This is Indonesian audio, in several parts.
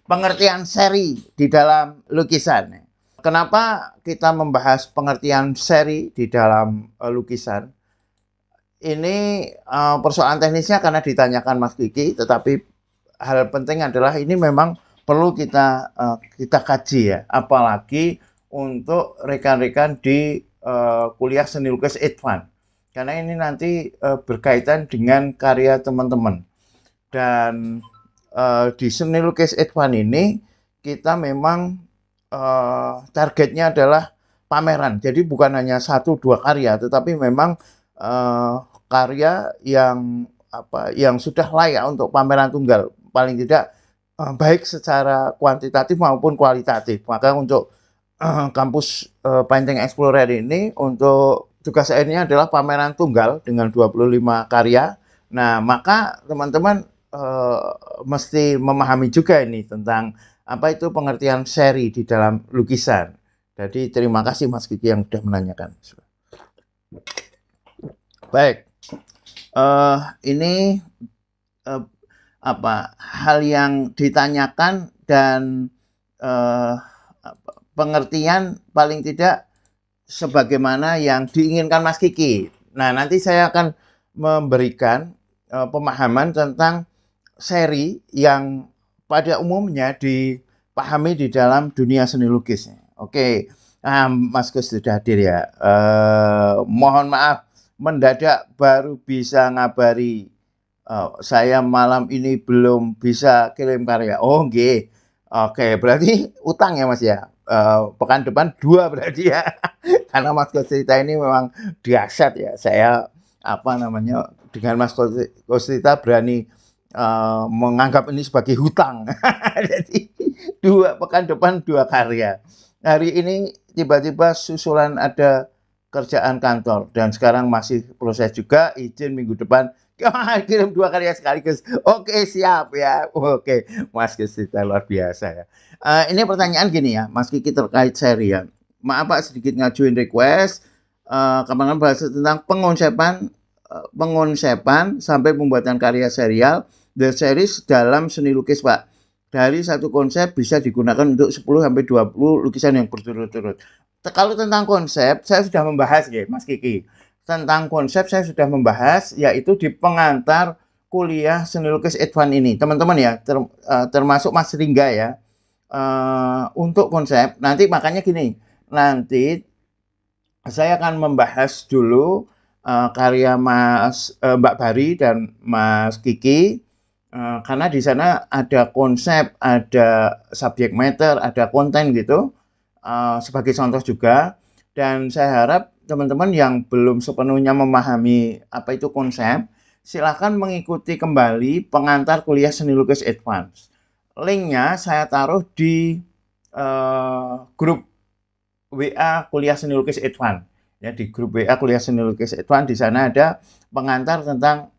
pengertian seri di dalam lukisan. Kenapa kita membahas pengertian seri di dalam lukisan? Ini persoalan teknisnya karena ditanyakan Mas Kiki, tetapi hal penting adalah ini memang perlu kita kaji ya, apalagi untuk rekan-rekan di kuliah seni lukis advance. Karena ini nanti berkaitan dengan karya teman-teman. Dan di seni lukis advance ini kita memang targetnya adalah pameran. Jadi bukan hanya 1-2 karya, tetapi memang karya yang sudah layak untuk pameran tunggal. Paling tidak baik secara kuantitatif maupun kualitatif. Maka untuk kampus Painting Explorer ini untuk tugas akhirnya adalah pameran tunggal dengan 25 karya. Nah, maka teman-teman mesti memahami juga ini tentang apa itu pengertian seri di dalam lukisan. Jadi terima kasih Mas Kiki yang sudah menanyakan. Baik, ini hal yang ditanyakan dan pengertian paling tidak sebagaimana yang diinginkan Mas Kiki. Nah, nanti saya akan memberikan pemahaman tentang seri yang pada umumnya dipahami di dalam dunia seni lukis. Oke, Mas Gus sudah hadir ya. Mohon maaf, mendadak baru bisa ngabari saya malam ini belum bisa kirim karya. Oh, nggih. Oke, berarti utang ya Mas ya. Pekan depan 2 berarti ya. Karena Mas Gus cerita ini memang dahsyat ya. Saya dengan Mas Gus cerita berani menganggap ini sebagai hutang. Jadi 2 pekan depan 2 karya. Hari ini tiba-tiba susulan ada kerjaan kantor dan sekarang masih proses juga, izin minggu depan kirim 2 karya sekaligus. Oke, siap ya. Oke, Mas Gus cerita luar biasa ya. Ini pertanyaan gini ya, Mas Kiki terkait seri ya. Maaf Pak, sedikit ngajuin request. Kapan-kapan bahas tentang pengonsepan sampai pembuatan karya serial The Series dalam seni lukis Pak. Dari satu konsep bisa digunakan untuk 10-20 lukisan yang berturut-turut. Kalau tentang konsep, saya sudah membahas ya Mas Kiki. Tentang konsep saya sudah membahas, yaitu di pengantar kuliah seni lukis advance ini. Teman-teman ya, termasuk Mas Ringga ya. Untuk konsep, nanti makanya gini, nanti saya akan membahas dulu karya Mbak Bari dan Mas Kiki, karena di sana ada konsep, ada subject matter, ada konten gitu, sebagai contoh juga. Dan saya harap teman-teman yang belum sepenuhnya memahami apa itu konsep, silakan mengikuti kembali pengantar kuliah seni lukis advance. Linknya saya taruh di grup WA kuliah seni lukis advance. Ya, di grup WA kuliah seni lukis advance di sana ada pengantar tentang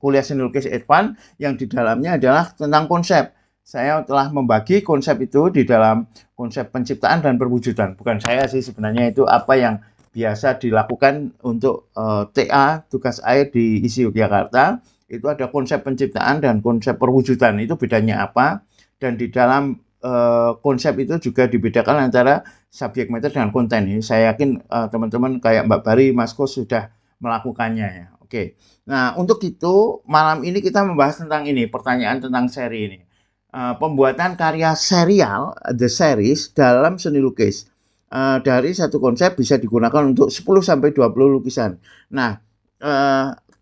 kuliah seni lukis advance yang di dalamnya adalah tentang konsep. Saya telah membagi konsep itu di dalam konsep penciptaan dan perwujudan. Bukan saya sih sebenarnya, itu apa yang biasa dilakukan untuk TA tugas akhir di ISI Yogyakarta. Itu ada konsep penciptaan dan konsep perwujudan. Itu bedanya apa? Dan di dalam konsep itu juga dibedakan antara subject matter dan konten. Ini saya yakin teman-teman kayak Mbak Bari, Mas Kos sudah melakukannya ya. Oke. Nah, untuk itu malam ini kita membahas tentang ini, pertanyaan tentang seri ini. Pembuatan karya serial, The Series, dalam seni lukis. Dari satu konsep bisa digunakan untuk 10-20 lukisan. Nah,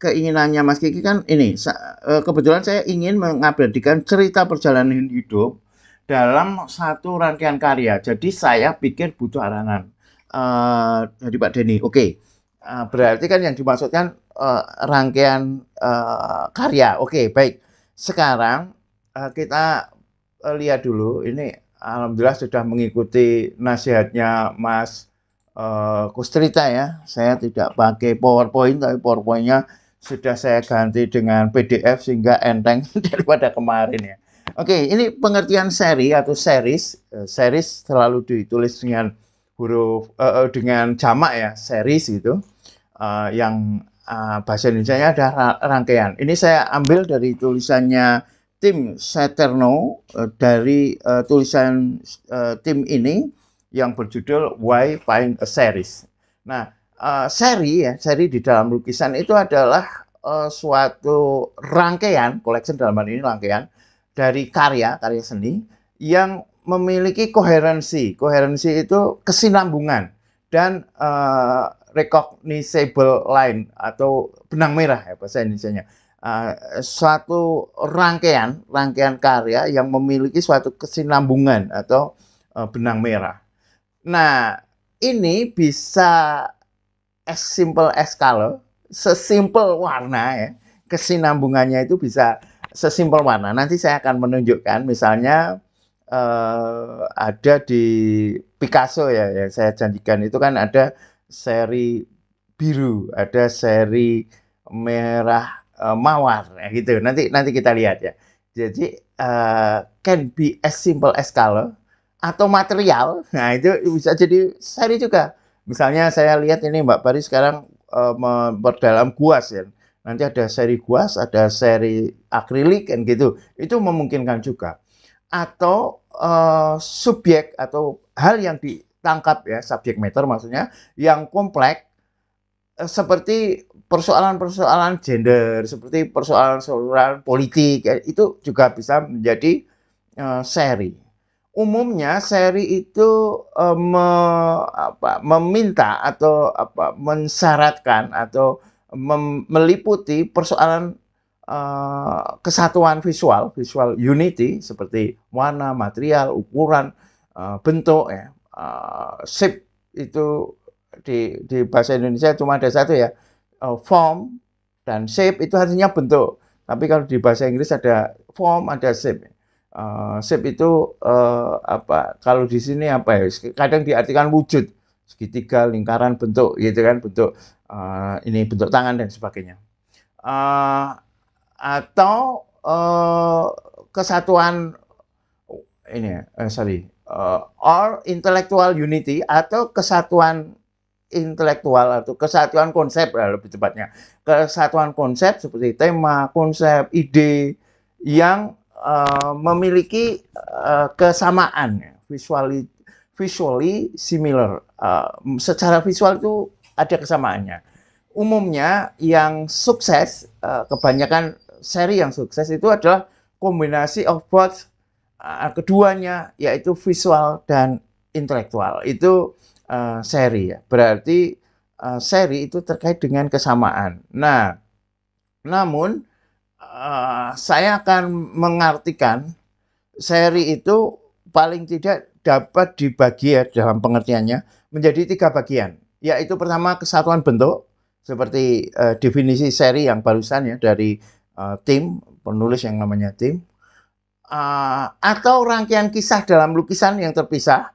keinginannya Mas Kiki kan ini, kebetulan saya ingin mengabadikan cerita perjalanan hidup dalam satu rangkaian karya. Jadi saya pikir butuh arahan dari Pak Denny. Oke, berarti kan yang dimaksudkan rangkaian karya. Oke, baik. Sekarang kita lihat dulu. Ini alhamdulillah sudah mengikuti nasihatnya Mas Kustrita ya. Saya tidak pakai PowerPoint, tapi PowerPoint-nya sudah saya ganti dengan PDF sehingga enteng daripada kemarin ya. Oke, ini pengertian seri atau series. Series selalu ditulis dengan huruf dengan jamak ya, series itu. Yang bahasa Indonesianya ada rangkaian. Ini saya ambil dari tulisannya tim Saturno dari tulisan tim ini yang berjudul Why Find a Series. Nah, seri di dalam lukisan itu adalah suatu rangkaian, collection dalam hal ini rangkaian dari karya seni yang memiliki koherensi. Koherensi itu kesinambungan dan recognizable line atau benang merah ya bahasa Indonesianya. Suatu rangkaian karya yang memiliki suatu kesinambungan atau benang merah. Nah, ini bisa as simple as color, sesimpel warna ya. Kesinambungannya itu bisa sesimpel warna. Nanti saya akan menunjukkan misalnya ada di Picasso ya, yang saya janjikan itu kan ada seri biru, ada seri merah mawar ya gitu. Nanti kita lihat ya. Jadi can be as simple as color atau material. Nah, itu bisa jadi seri juga. Misalnya saya lihat ini Mbak Pari sekarang memperdalam guas ya. Nanti ada seri guas, ada seri akrilik kan gitu. Itu memungkinkan juga. Atau subjek atau hal yang ditangkap ya, subjek matter maksudnya yang kompleks seperti persoalan-persoalan gender, seperti persoalan-persoalan politik ya, itu juga bisa menjadi seri. Umumnya seri itu meminta atau mensyaratkan atau meliputi persoalan kesatuan visual unity seperti warna, material, ukuran, bentuk ya. Shape itu di bahasa Indonesia cuma ada satu ya, form dan shape itu artinya bentuk. Tapi kalau di bahasa Inggris ada form, ada shape. Shape itu kalau di sini apa ya? Kadang diartikan wujud, segitiga, lingkaran, bentuk, gitu kan, bentuk ini bentuk tangan dan sebagainya. Atau kesatuan ini or intellectual unity atau kesatuan intelektual atau kesatuan konsep lebih tepatnya. Kesatuan konsep seperti tema, konsep, ide yang memiliki kesamaan, visually similar. Secara visual itu ada kesamaannya. Umumnya yang sukses, kebanyakan seri yang sukses itu adalah kombinasi of both keduanya, yaitu visual dan intelektual. Itu seri ya. Berarti seri itu terkait dengan kesamaan. Nah, namun saya akan mengartikan seri itu paling tidak dapat dibagi ya dalam pengertiannya menjadi 3 bagian. Yaitu pertama kesatuan bentuk, seperti definisi seri yang barusan ya dari tim, penulis yang namanya tim. Atau rangkaian kisah dalam lukisan yang terpisah.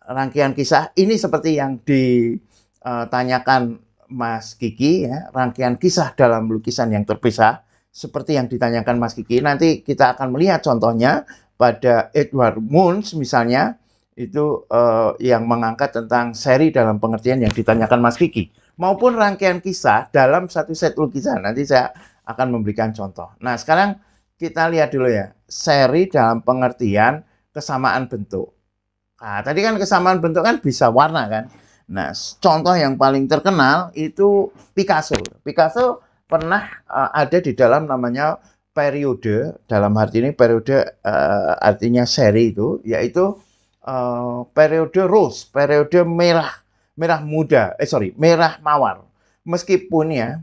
Rangkaian kisah ini seperti yang ditanyakan Mas Kiki ya, rangkaian kisah dalam lukisan yang terpisah seperti yang ditanyakan Mas Kiki. Nanti kita akan melihat contohnya pada Edward Munch misalnya itu yang mengangkat tentang seri dalam pengertian yang ditanyakan Mas Kiki, maupun rangkaian kisah dalam satu set lukisan. Nanti saya akan memberikan contoh. Nah, sekarang kita lihat dulu ya, seri dalam pengertian kesamaan bentuk. Nah, tadi kan kesamaan bentuk kan bisa warna kan. Nah, contoh yang paling terkenal itu Picasso. Picasso pernah ada di dalam namanya periode, dalam arti ini periode artinya seri itu, yaitu periode rose, periode merah muda, merah mawar. Meskipun ya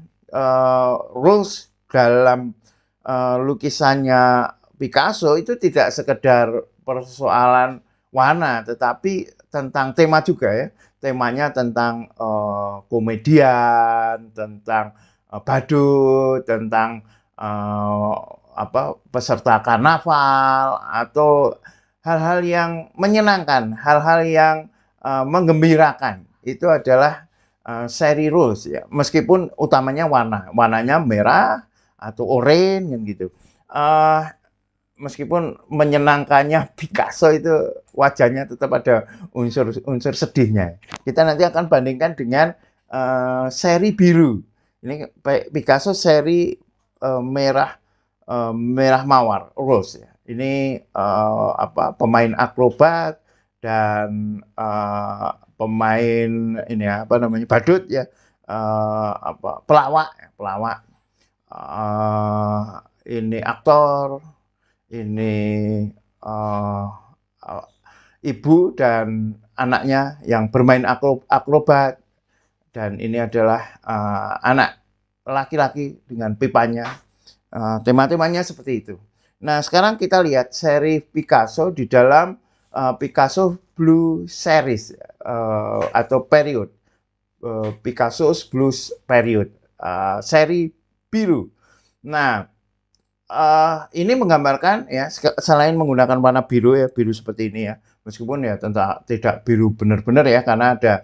rose dalam lukisannya Picasso itu tidak sekedar persoalan warna, tetapi tentang tema juga ya. Temanya tentang komedian, tentang badut, tentang peserta karnaval atau hal-hal yang menyenangkan, hal-hal yang menggembirakan. Itu adalah seri rose ya. Meskipun utamanya warnanya merah atau oranye gitu. Meskipun menyenangkannya Picasso itu wajahnya tetap ada unsur sedihnya. Kita nanti akan bandingkan dengan seri biru. Ini Picasso seri merah Merah Mawar Rose ya. Ini pemain akrobat dan pemain ini apa namanya badut ya, pelawak ya, pelawak. Ini aktor, ini uh, uh, ibu dan anaknya yang bermain akrobat, dan ini adalah anak laki-laki dengan pipanya. Tema-temanya seperti itu. Nah, sekarang kita lihat seri Picasso di dalam Picasso Blue Series atau period. Picasso's Blues Period, seri biru. Nah, ini menggambarkan ya, selain menggunakan warna biru ya, biru seperti ini ya, meskipun ya tentu tidak biru benar-benar ya, karena ada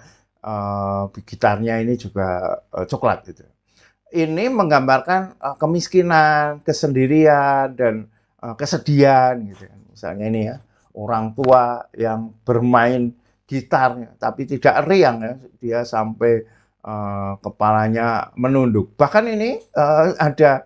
gitarnya ini juga coklat gitu. Ini menggambarkan kemiskinan, kesendirian, dan kesedihan gitu. Misalnya ini ya, orang tua yang bermain gitar tapi tidak riang ya, dia sampai kepalanya menunduk. Bahkan ini ada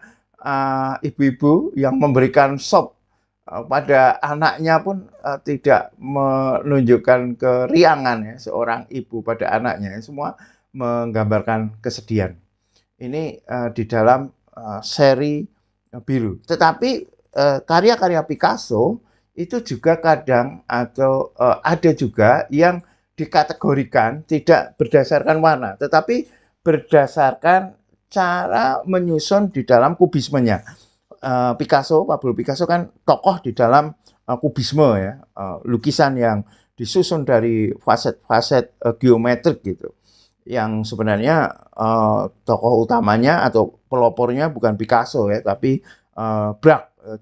ibu-ibu yang memberikan sop pada anaknya pun tidak menunjukkan keriangan ya, seorang ibu pada anaknya, semua menggambarkan kesedihan. Ini di dalam seri biru. Tetapi karya-karya Picasso itu juga kadang atau ada juga yang dikategorikan tidak berdasarkan warna, tetapi berdasarkan cara menyusun di dalam kubismenya. Pablo Picasso kan tokoh di dalam kubisme ya, lukisan yang disusun dari faset-faset geometrik gitu, yang sebenarnya tokoh utamanya atau pelopornya bukan Picasso ya, tapi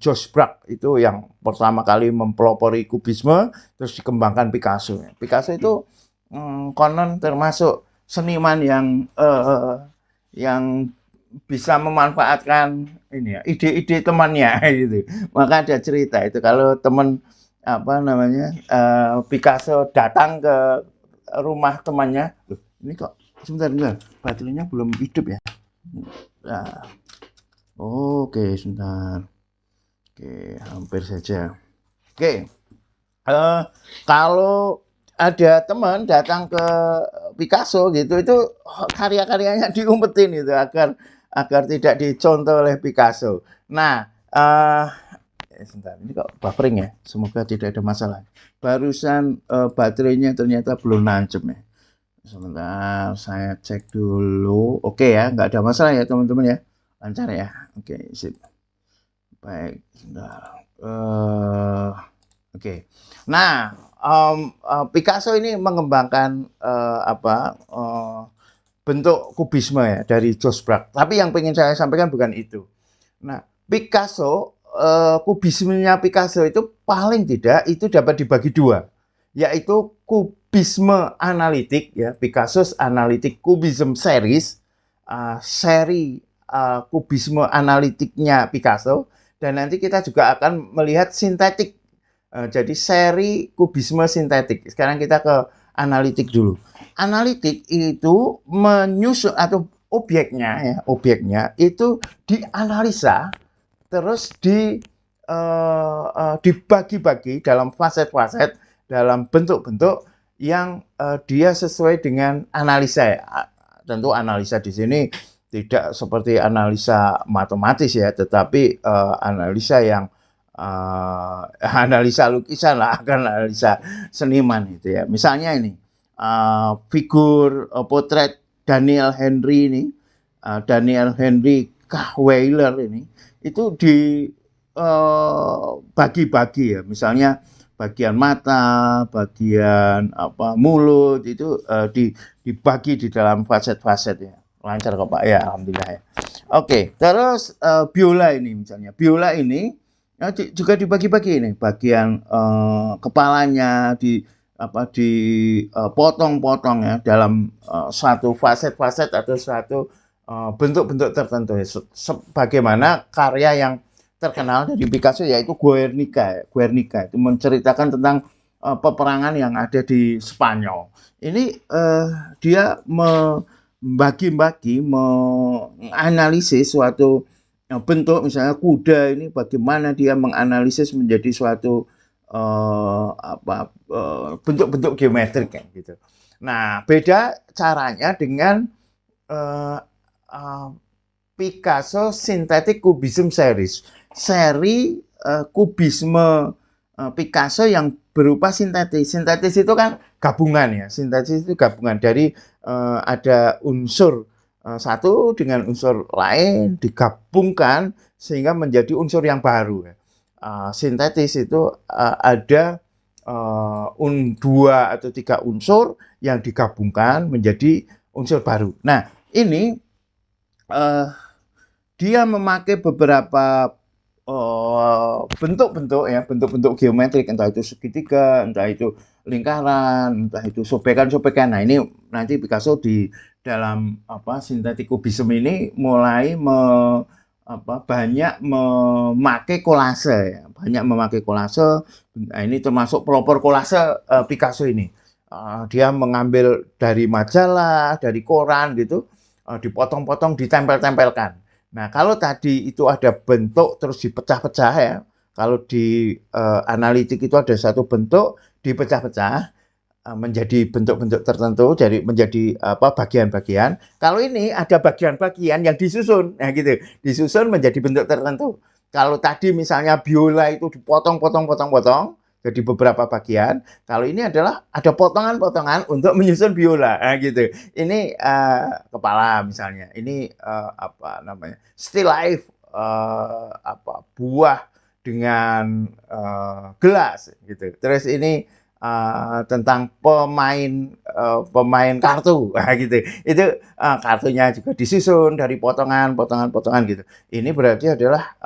George Braque itu yang pertama kali mempelopori kubisme, terus dikembangkan Picasso. Picasso itu konon termasuk seniman yang bisa memanfaatkan ini ya, ide-ide temannya gitu. Maka ada cerita itu kalau teman Picasso datang ke rumah temannya, ini kok sebentar, baterainya belum hidup ya. Nah, oke, sebentar. Oke, hampir saja. Oke, kalau ada teman datang ke Picasso gitu, itu karya-karyanya diumpetin itu agar tidak dicontoh oleh Picasso. Nah, sebentar, ini kok buffering ya. Semoga tidak ada masalah. Barusan baterainya ternyata belum nancep ya. Sebentar, saya cek dulu. Oke ya, nggak ada masalah ya teman-teman ya. Lancar ya. Oke, sip. Baik, sebentar. Oke. Nah, Picasso ini mengembangkan bentuk kubisme ya dari George Braque. Tapi yang ingin saya sampaikan bukan itu. Nah, Picasso, kubismenya Picasso itu paling tidak itu dapat dibagi dua, yaitu kubisme analitik ya, Picasso's Analytic Cubism Series, seri kubisme analitiknya Picasso, dan nanti kita juga akan melihat sintetik. Jadi seri kubisme sintetik. Sekarang kita ke analitik dulu. Analitik itu menyusun atau objeknya itu dianalisa, terus dibagi-bagi dalam faset-faset, dalam bentuk-bentuk yang dia sesuai dengan analisa ya. Tentu analisa di sini tidak seperti analisa matematis ya, tetapi analisa yang analisa lukisan lah, kan analisa seniman itu ya. Misalnya ini figur potret Daniel Henry ini, Daniel Henry Kahweiler ini, itu dibagi-bagi ya. Misalnya bagian mata, bagian mulut itu dibagi di dalam faset-faset ya. Lancar kok Pak ya, alhamdulillah ya. Oke, terus biola ini misalnya. Biola ini juga dibagi-bagi ini, bagian kepalanya dipotong-potong ya dalam suatu faset-faset atau suatu bentuk-bentuk tertentu. Sebagaimana karya yang terkenal dari Picasso yaitu Guernica. Guernica itu menceritakan tentang peperangan yang ada di Spanyol. Ini dia membagi-bagi, menganalisis suatu bentuk, misalnya kuda ini bagaimana dia menganalisis menjadi suatu bentuk-bentuk geometrik kayak gitu. Nah, beda caranya dengan uh, uh, Picasso Synthetic Cubism Series. Seri kubisme Picasso yang berupa sintetis. Sintetis itu kan gabungan ya. Sintetis itu gabungan dari ada unsur satu dengan unsur lain digabungkan sehingga menjadi unsur yang baru. Sintetis itu ada dua atau tiga unsur yang digabungkan menjadi unsur baru. Nah, ini dia memakai beberapa bentuk-bentuk ya, bentuk-bentuk geometrik, entah itu segitiga, entah itu lingkaran, entah itu sobekan-sobekan. Nah, ini nanti Picasso di dalam sintetik kubisme ini mulai banyak memakai kolase ya, banyak memakai kolase. Nah, ini termasuk pelopor kolase Picasso ini. Dia mengambil dari majalah, dari koran gitu, dipotong-potong, ditempel-tempelkan. Nah, kalau tadi itu ada bentuk terus dipecah-pecah ya. Kalau di analitik itu ada satu bentuk dipecah-pecah menjadi bentuk-bentuk tertentu, jadi menjadi bagian-bagian. Kalau ini ada bagian-bagian yang disusun, nah gitu, disusun menjadi bentuk tertentu. Kalau tadi misalnya biola itu dipotong-potong-potong-potong jadi beberapa bagian. Kalau ini adalah ada potongan-potongan untuk menyusun biola, nah gitu. Ini kepala misalnya, ini still life buah dengan gelas gitu. Terus ini tentang pemain kartu, nah, gitu. Itu kartunya juga disusun dari potongan-potongan gitu. Ini berarti adalah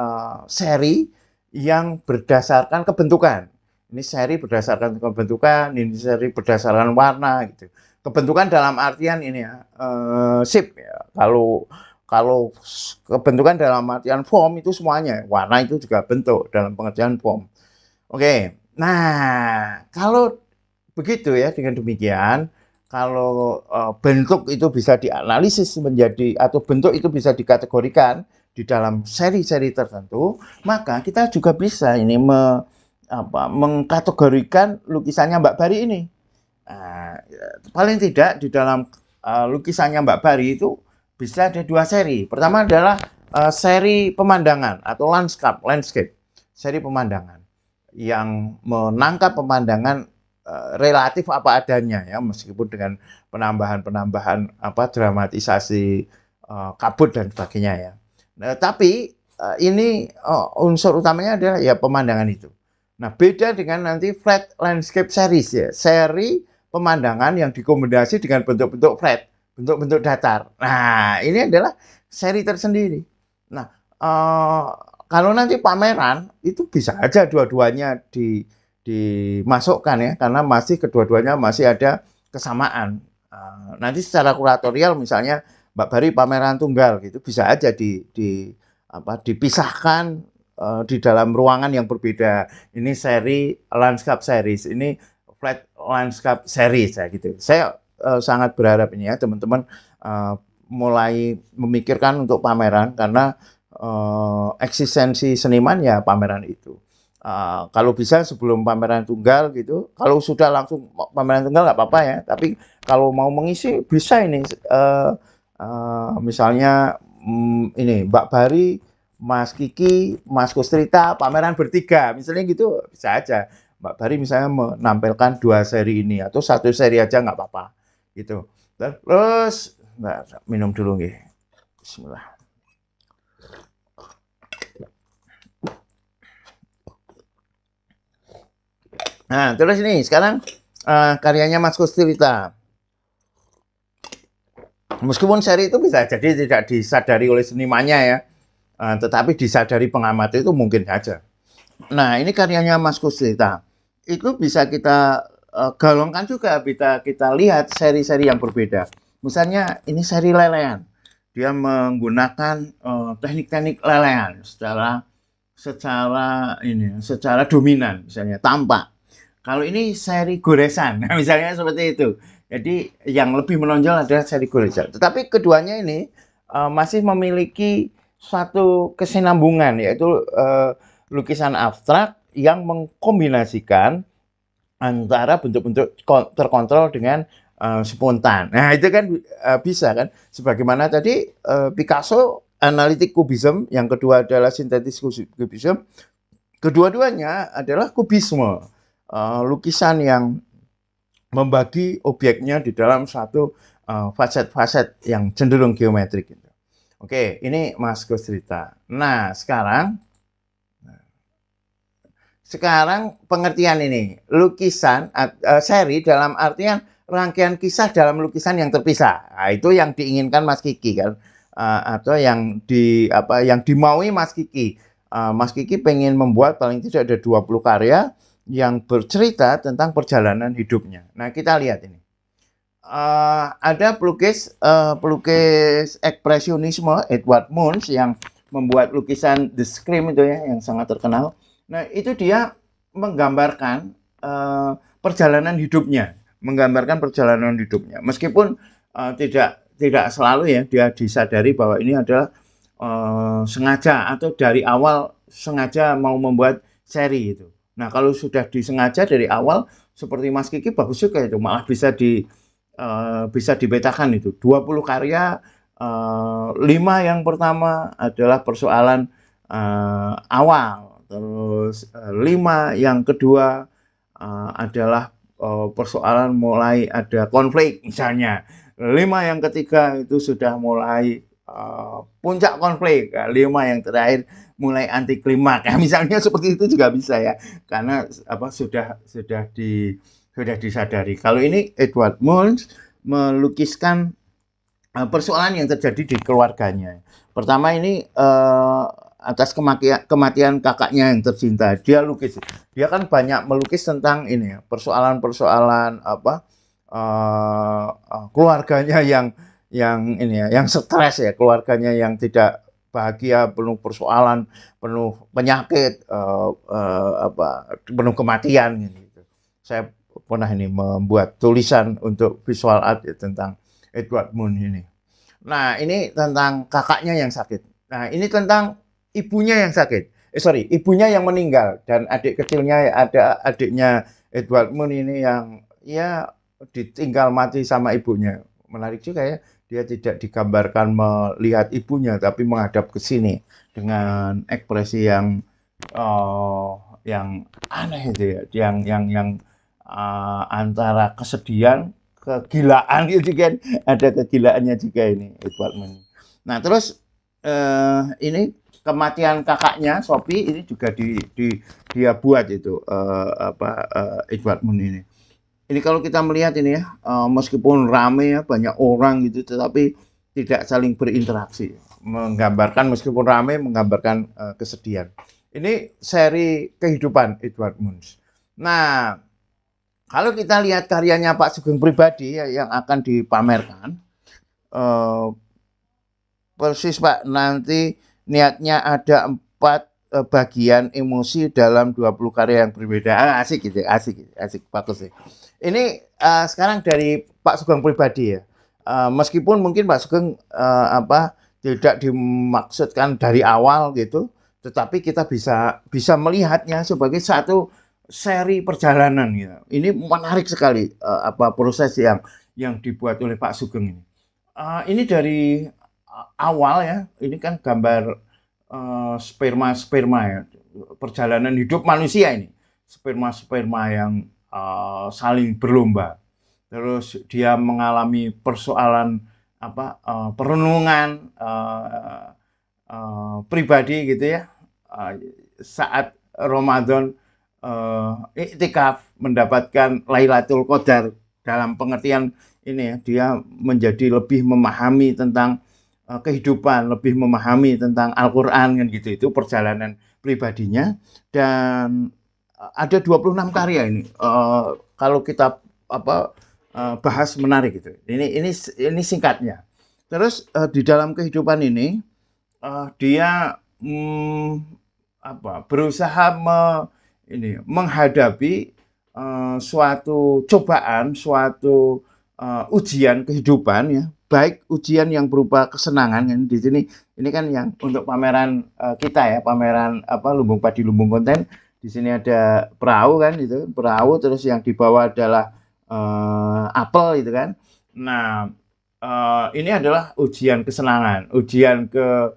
seri yang berdasarkan kebentukan. Ini seri berdasarkan kebentukan, ini seri berdasarkan warna gitu. Kebentukan dalam artian ini ya, shape ya. Kalau kebentukan dalam artian form itu semuanya, warna itu juga bentuk dalam pengertian form. Oke, nah kalau begitu ya dengan demikian, kalau bentuk itu bisa dianalisis menjadi atau bentuk itu bisa dikategorikan di dalam seri-seri tertentu, maka kita juga bisa ini mengkategorikan lukisannya Mbak Bari ini. Paling tidak di dalam lukisannya Mbak Bari itu bisa ada dua seri. Pertama adalah seri pemandangan atau landscape, seri pemandangan yang menangkap pemandangan relatif apa adanya ya, meskipun dengan penambahan-penambahan dramatisasi kabut dan sebagainya ya. Nah, tapi ini unsur utamanya adalah ya pemandangan itu. Nah, beda dengan nanti flat landscape series ya, seri pemandangan yang dikombinasi dengan bentuk-bentuk flat, bentuk-bentuk datar. Nah, ini adalah seri tersendiri. Nah, kalau nanti pameran itu bisa aja dua-duanya dimasukkan ya, karena masih kedua-duanya masih ada kesamaan. Nanti secara kuratorial misalnya Mbak Bari pameran tunggal gitu bisa aja dipisahkan di dalam ruangan yang berbeda. Ini seri landscape series, ini flat landscape series ya gitu. Saya sangat berharap ini ya teman-teman mulai memikirkan untuk pameran karena eksistensi seniman ya pameran itu. Kalau bisa sebelum pameran tunggal gitu, kalau sudah langsung pameran tunggal nggak apa-apa ya. Tapi kalau mau mengisi bisa ini, misalnya ini Mbak Bari, Mas Kiki, Mas Kustrita, pameran bertiga, misalnya gitu bisa aja. Mbak Bari misalnya menampilkan dua seri ini atau satu seri aja nggak apa-apa gitu. Terus minum dulu nih. Bismillah. Nah, terus ini sekarang karyanya Mas Kustrita. Meskipun seri itu bisa jadi tidak disadari oleh senimannya ya, tetapi disadari pengamat itu mungkin saja. Nah, ini karyanya Mas Kustrita. Itu bisa kita galongkan juga, bisa kita lihat seri-seri yang berbeda. Misalnya ini seri lelehan. Dia menggunakan teknik-teknik lelehan secara dominan, misalnya tampak. Kalau ini seri goresan, misalnya seperti itu. Jadi yang lebih menonjol adalah seri goresan. Tetapi keduanya ini masih memiliki satu kesinambungan, yaitu lukisan abstrak yang mengkombinasikan antara bentuk-bentuk terkontrol dengan spontan. Nah, itu kan bisa kan, sebagaimana tadi Picasso analitik kubisme, yang kedua adalah sintetis kubisme, kedua-duanya adalah kubisme, lukisan yang membagi objeknya di dalam satu faset-faset yang cenderung geometrik. Oke, ini Mas Gus cerita. Nah, sekarang pengertian ini, lukisan seri dalam artian rangkaian kisah dalam lukisan yang terpisah. Nah, itu yang diinginkan Mas Kiki kan, atau yang dimaui Mas Kiki. Mas Kiki pengen membuat paling tidak ada 20 karya yang bercerita tentang perjalanan hidupnya. Nah, kita lihat ini. Ada pelukis ekspresionisme Edward Munch yang membuat lukisan The Scream itu ya, yang sangat terkenal. Nah, itu dia menggambarkan perjalanan hidupnya, Meskipun tidak selalu ya dia disadari bahwa ini adalah sengaja atau dari awal sengaja mau membuat seri itu. Nah, kalau sudah disengaja dari awal seperti Mas Kiki, bagus juga itu, malah bisa dipetakan itu 20 karya. 5 yang pertama adalah persoalan awal. Terus 5 yang kedua adalah persoalan mulai ada konflik misalnya. 5 yang ketiga itu sudah mulai puncak konflik. 5 yang terakhir mulai anti klimaks. Misalnya seperti itu juga bisa ya. Karena sudah disadari. Kalau ini Edward Munch melukiskan persoalan yang terjadi di keluarganya. Pertama ini atas kematian kakaknya yang tercinta, dia lukis. Dia kan banyak melukis tentang ini ya, persoalan-persoalan keluarganya yang ini ya, yang stres ya, keluarganya yang tidak bahagia, penuh persoalan, penuh penyakit, penuh kematian gitu. Saya pernah ini membuat tulisan untuk visual art ya, tentang Edward Munch ini. Nah, ini tentang kakaknya yang sakit. Nah, ini tentang ibunya yang sakit. Ibunya yang meninggal dan adik kecilnya, ada adiknya Edward Munch ini yang ya ditinggal mati sama ibunya. Menarik juga ya, dia tidak digambarkan melihat ibunya tapi menghadap ke sini dengan ekspresi yang aneh itu ya, yang antara kesedihan, kegilaan gitu kan, ada kegilaannya juga ini Edward Munch. Nah, terus ini kematian kakaknya Sophie ini juga dia buat itu Edward Munch ini. Ini kalau kita melihat ini ya, meskipun rame ya, banyak orang gitu, tetapi tidak saling berinteraksi. Meskipun rame, menggambarkan kesedihan. Ini seri kehidupan Edward Munch. Nah, kalau kita lihat karyanya Pak Sugeng pribadi ya, yang akan dipamerkan, persis Pak, nanti niatnya ada 4 bagian emosi dalam 20 karya yang berbeda. Asik gitu, asik, bagus sih. Ini sekarang dari Pak Sugeng pribadi ya. Meskipun mungkin Pak Sugeng tidak dimaksudkan dari awal gitu, tetapi kita bisa melihatnya sebagai satu seri perjalanan gitu. Ini menarik sekali proses yang dibuat oleh Pak Sugeng ini. Ini dari awal ya, ini kan gambar sperma ya, perjalanan hidup manusia ini, sperma yang saling berlomba. Terus dia mengalami persoalan perenungan pribadi gitu ya, saat Ramadan, iktikaf mendapatkan Lailatul Qadar. Dalam pengertian ini ya, dia menjadi lebih memahami tentang kehidupan, lebih memahami tentang Al-Quran kan gitu. Itu perjalanan pribadinya. Dan ada 26 karya ini. Kalau kita bahas menarik gitu. Ini singkatnya. Terus di dalam kehidupan ini dia berusaha menghadapi suatu cobaan, suatu ujian kehidupan ya, baik ujian yang berupa kesenangan kan di sini ini kan yang untuk pameran kita ya, pameran Lumbung Padi Lumbung Konten. Di sini ada perahu kan itu, perahu terus yang di bawah adalah apel gitu kan. Nah, ini adalah ujian kesenangan, ujian ke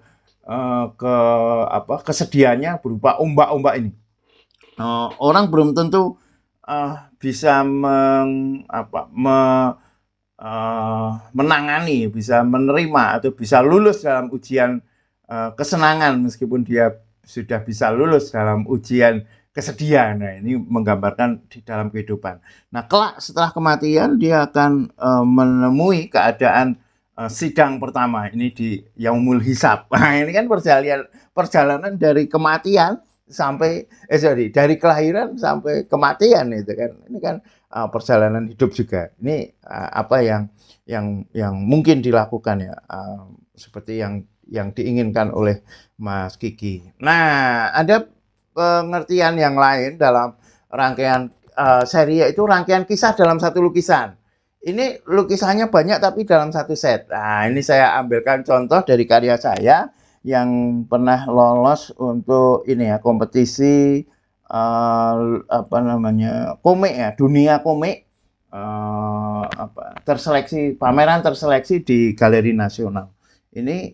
kesedihannya berupa ombak-ombak ini. Orang belum tentu bisa menangani, bisa menerima atau bisa lulus dalam ujian kesenangan meskipun dia sudah bisa lulus dalam ujian kesedihan. Nah, ini menggambarkan di dalam kehidupan. Nah, kelak setelah kematian dia akan menemui keadaan sidang pertama ini di Yaumul Hisab. Nah, ini kan perjalanan dari kematian sampai dari kelahiran sampai kematian itu kan. Ini kan perjalanan hidup juga. Ini apa yang mungkin dilakukan ya, seperti yang diinginkan oleh Mas Kiki. Nah, ada pengertian yang lain dalam rangkaian seri, yaitu rangkaian kisah dalam satu lukisan. Ini lukisannya banyak tapi dalam satu set. Nah, ini saya ambilkan contoh dari karya saya yang pernah lolos untuk ini ya, kompetisi komik ya, dunia komik, terseleksi, pameran terseleksi di Galeri Nasional. Ini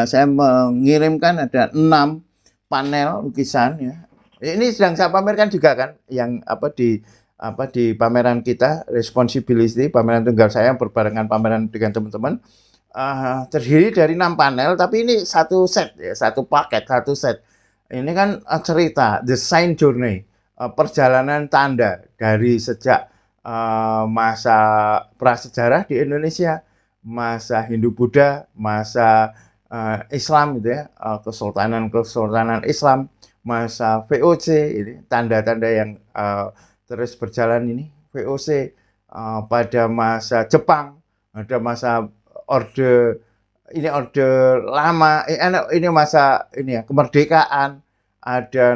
saya mengirimkan ada 6 panel lukisan ya. Ini sedang saya pamerkan juga kan, yang di pameran kita, Responsibility, pameran tunggal saya yang berbarengan pameran dengan teman-teman, terdiri dari 6 panel, tapi ini satu set ya, satu paket, satu set. Ini kan cerita The Sign Journey, perjalanan tanda dari sejak masa prasejarah di Indonesia, masa Hindu-Buddha, masa Islam gitu ya, kesultanan Islam, masa VOC, ini tanda-tanda yang terus berjalan ini, VOC, pada masa Jepang, ada masa orde lama, ini masa ini ya, kemerdekaan, ada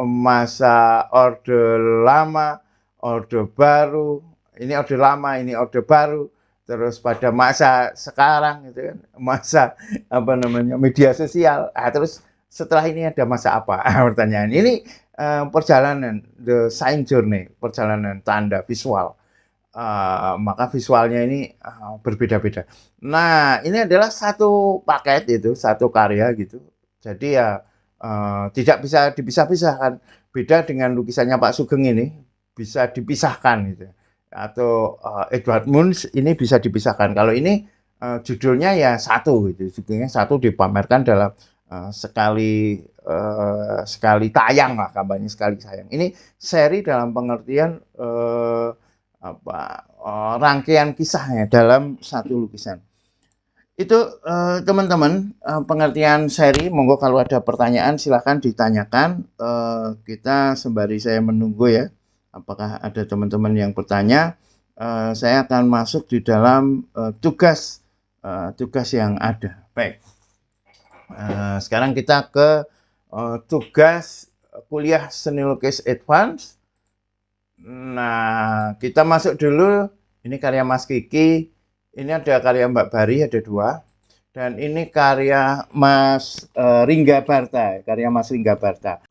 masa orde lama, orde baru, ini orde lama, ini orde baru, terus pada masa sekarang gitu kan, masa media sosial. Terus setelah ini ada masa apa? Pertanyaan ini perjalanan The Sign Journey, perjalanan tanda visual. Maka visualnya ini berbeda-beda. Nah, ini adalah satu paket itu, satu karya gitu. Jadi ya tidak bisa dipisah-pisahkan. Beda dengan lukisannya Pak Sugeng ini, bisa dipisahkan gitu. Atau Edward Munch ini bisa dipisahkan. Kalau ini judulnya ya satu gitu. Judulnya satu dipamerkan dalam sekali tayang lah, kampanye sekali tayang. Ini seri dalam pengertian rangkaian kisahnya dalam satu lukisan. Itu teman-teman, pengertian seri. Monggo kalau ada pertanyaan silahkan ditanyakan. Kita sembari saya menunggu ya, apakah ada teman-teman yang bertanya. Saya akan masuk di dalam tugas yang ada. Baik. Sekarang kita ke tugas kuliah seni lukis advance. Nah, kita masuk dulu. Ini karya Mas Kiki. Ini ada karya Mbak Bari, ada 2. Dan ini karya Mas Ringga Barta, karya Mas Ringga Barta.